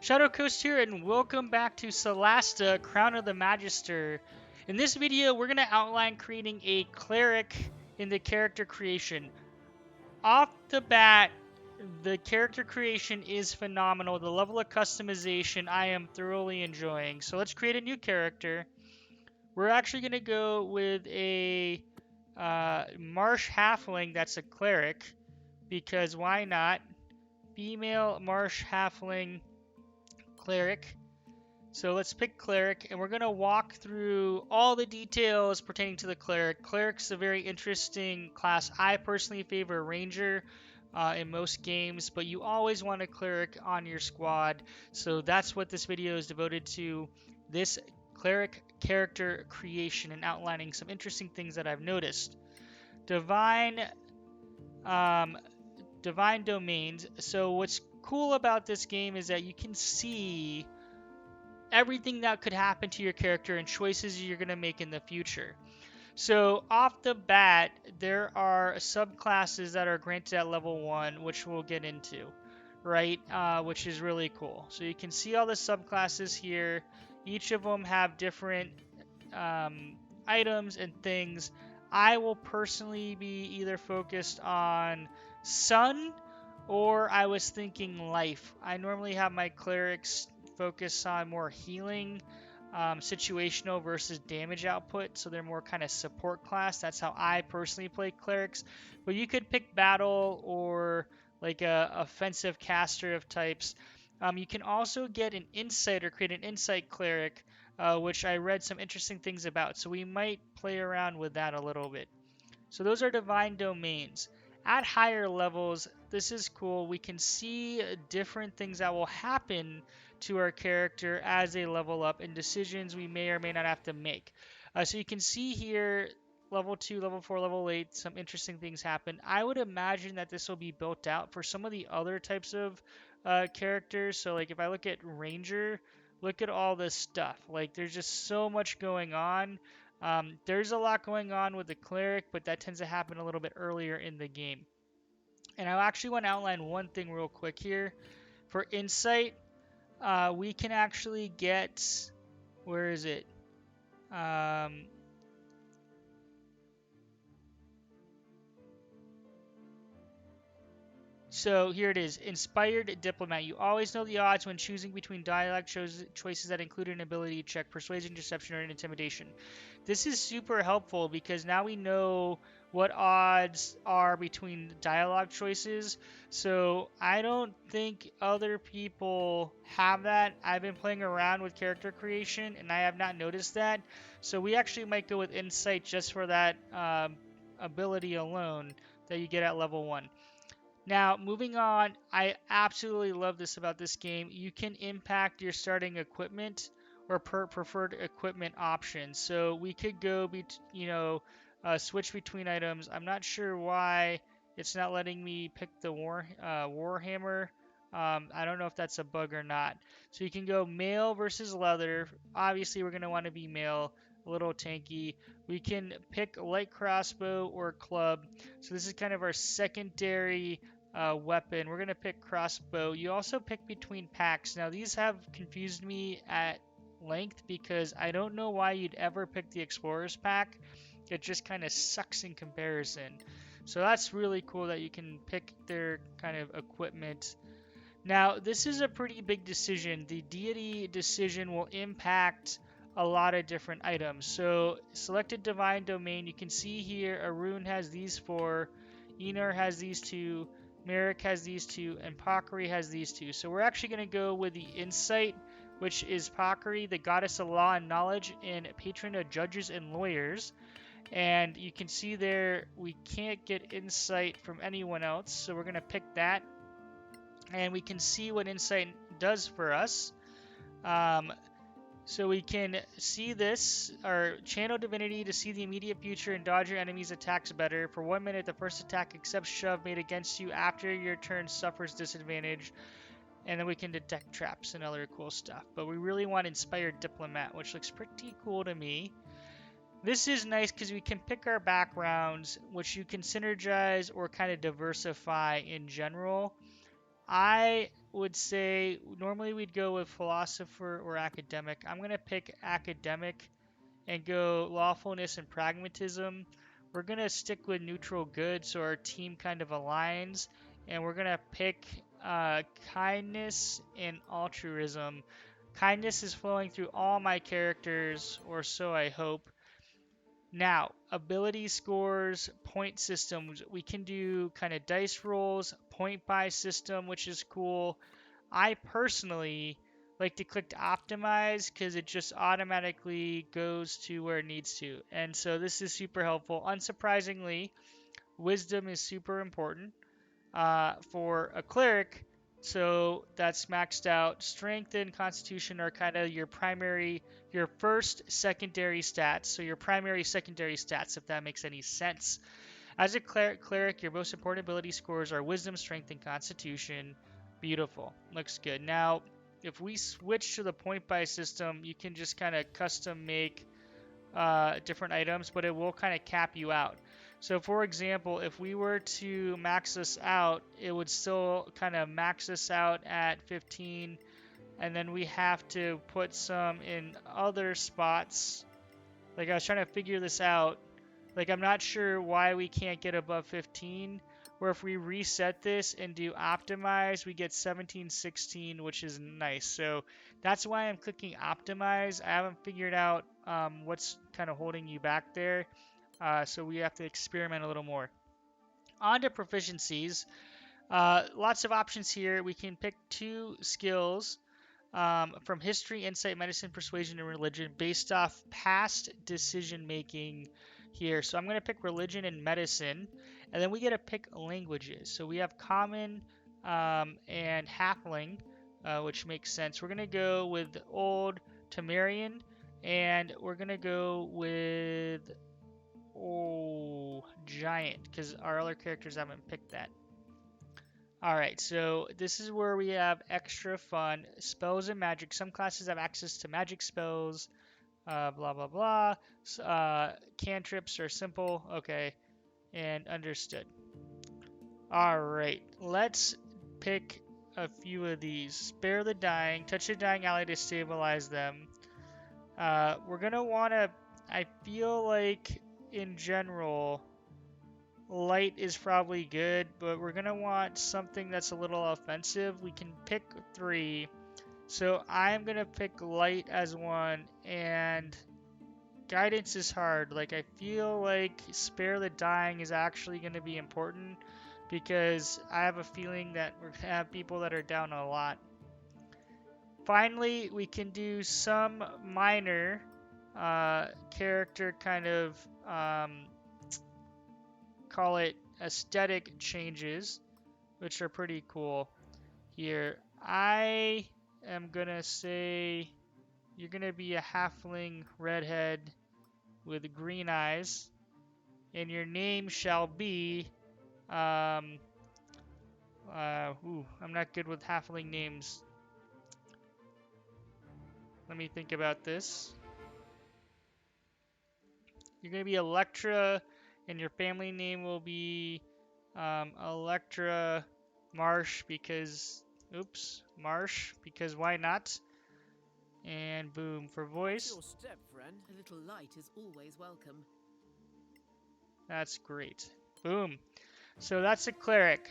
Shadow Coast here, and welcome back to Solasta, Crown of the Magister. In this video, we're going to outline creating a Cleric in the character creation. Off the bat, the character creation is phenomenal. The level of customization I am thoroughly enjoying. So let's create a new character. We're actually going to go with a Marsh Halfling that's a Cleric, because why not? Female Marsh Halfling Cleric. So let's pick Cleric, and we're going to walk through all the details pertaining to the Cleric. Cleric's a very interesting class. I personally favor Ranger in most games, but you always want a Cleric on your squad. So that's what this video is devoted to, this Cleric character creation and outlining some interesting things that I've noticed. Divine Domains. So what's cool about this game is that you can see everything that could happen to your character and choices you're going to make in the future. So off the bat, there are subclasses that are granted at level 1, which we'll get into, right? Which is really cool. So you can see all the subclasses here. Each of them have different items and things. I will personally be either focused on Sun, or I was thinking Life. I normally have my clerics focus on more healing, situational versus damage output, so they're more kind of support class. That's how I personally play clerics. But you could pick battle or like a offensive caster of types. You can also get an insight or create an insight cleric, which I read some interesting things about. So we might play around with that a little bit. So those are divine domains. At higher levels, this is cool. We can see different things that will happen to our character as they level up and decisions we may or may not have to make. So you can see here, level 2, level 4, level 8, some interesting things happen. I would imagine that this will be built out for some of the other types of characters. So like if I look at Ranger, look at all this stuff. Like there's just so much going on. There's a lot going on with the Cleric, but that tends to happen a little bit earlier in the game. And I actually want to outline one thing real quick here. For Insight, we can actually get, where is it? So here it is, Inspired Diplomat. You always know the odds when choosing between dialogue choices that include an ability check, persuasion, deception, or an intimidation. This is super helpful because now we know what odds are between dialogue choices. So I don't think other people have that. I've been playing around with character creation and I have not noticed that. So we actually might go with Insight just for that ability alone that you get at level 1. Now, moving on, I absolutely love this about this game. You can impact your starting equipment or preferred equipment options. So we could go, switch between items. I'm not sure why it's not letting me pick the Warhammer. I don't know if that's a bug or not. So you can go mail versus leather. Obviously, we're going to want to be mail, a little tanky. We can pick light crossbow or club. So this is kind of our secondary weapon. We're going to pick crossbow. You also pick between packs. Now these have confused me at length because I don't know why you'd ever pick the Explorer's pack. It just kind of sucks in comparison. So that's really cool that you can pick their kind of equipment. Now this is a pretty big decision. The deity decision will impact a lot of different items. So selected divine domain, you can see here Arun has these 4, Enar has these 2, Merrick has these 2, and Pakari has these 2. So we're actually going to go with the Insight, which is Pakari, the goddess of law and knowledge and patron of judges and lawyers. And you can see there we can't get Insight from anyone else, so we're going to pick that. And we can see what Insight does for us. So we can see this, or channel divinity to see the immediate future and dodge your enemy's attacks better. For 1 minute, the first attack except shove made against you after your turn suffers disadvantage. And then we can detect traps and other cool stuff. But we really want Inspired Diplomat, which looks pretty cool to me. This is nice because we can pick our backgrounds, which you can synergize or kind of diversify in general. I would say normally we'd go with philosopher or academic. I'm going to pick academic and go lawfulness and pragmatism. We're going to stick with neutral good so our team kind of aligns. And we're going to pick kindness and altruism. Kindness is flowing through all my characters, or so I hope. Now, ability scores, point systems. We can do kind of dice rolls, point buy system, which is cool. I personally like to click to optimize because it just automatically goes to where it needs to. And so this is super helpful. Unsurprisingly, wisdom is super important for a cleric. So that's maxed out. Strength and constitution are kind of your first, secondary stats. So your primary, secondary stats, if that makes any sense. As a cleric, your most important ability scores are wisdom, strength, and constitution. Beautiful. Looks good. Now, if we switch to the point buy system, you can just kind of custom make different items, but it will kind of cap you out. So for example, if we were to max this out, it would still kind of max this out at 15, and then we have to put some in other spots. Like, I was trying to figure this out. Like, I'm not sure why we can't get above 15, where if we reset this and do optimize, we get 17, 16, which is nice. So that's why I'm clicking optimize. I haven't figured out what's kind of holding you back there. So we have to experiment a little more. On to proficiencies. Lots of options here. We can pick 2 skills from history, insight, medicine, persuasion, and religion based off past decision making here. So I'm going to pick religion and medicine, and then we get to pick languages. So we have common and halfling, which makes sense. We're going to go with old Temerian, and we're going to go with giant, because our other characters haven't picked that. Alright, so this is where we have extra fun. Spells and magic. Some classes have access to magic spells. Blah, blah, blah. Cantrips are simple. Okay, and understood. Alright, let's pick a few of these. Spare the dying. Touch the dying ally to stabilize them. We're going to want to... I feel like, in general... Light is probably good, but we're going to want something that's a little offensive. We can pick 3. So I'm going to pick light as one, and guidance is hard. Like, I feel like spare the dying is actually going to be important because I have a feeling that we're going to have people that are down a lot. Finally, we can do some minor character kind of... call it aesthetic changes, which are pretty cool here. I am gonna say you're gonna be a halfling redhead with green eyes, and your name shall be I'm not good with halfling names. Let me think about this. You're gonna be Electra, and your family name will be Electra Marsh because, Marsh because why not? And boom, for voice. Your step, friend. A little light is always welcome. That's great. Boom. So that's a cleric.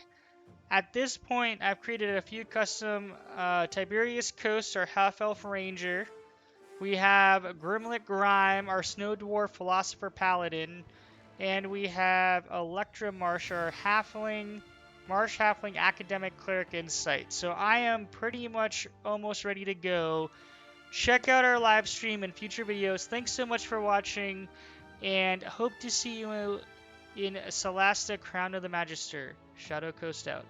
At this point, I've created a few custom Tiberius Coast, our half-elf ranger. We have Grimlet Grime, our snow dwarf philosopher paladin. And we have Electra Marsh, our Marsh Halfling Academic Cleric Insight. So I am pretty much almost ready to go. Check out our live stream and future videos. Thanks so much for watching, and hope to see you in Solasta, Crown of the Magister. Shadow Coast out.